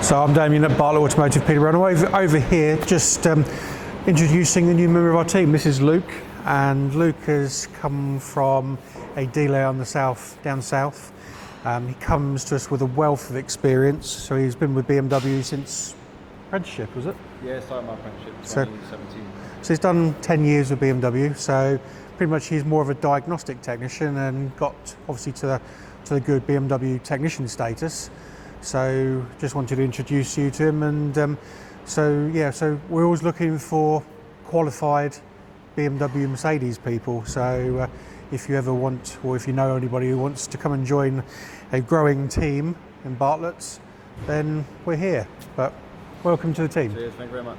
So I'm Damien at Bartlett Automotive, Peterborough. Over here, just introducing a new member of our team. This is Luke, and Luke has come from a dealer on the south, down south. He comes to us with a wealth of experience. So he's been with BMW since apprenticeship, was it? Yeah, started my apprenticeship in 2017. So he's done 10 years with BMW. So pretty much he's more of a diagnostic technician and got obviously to the good BMW technician status. So just wanted to introduce you to him, and so we're always looking for qualified BMW Mercedes people. So if you ever want, or if you know anybody who wants to come and join a growing team in Bartlett's, then we're here. But welcome to the team. Cheers, thank you very much.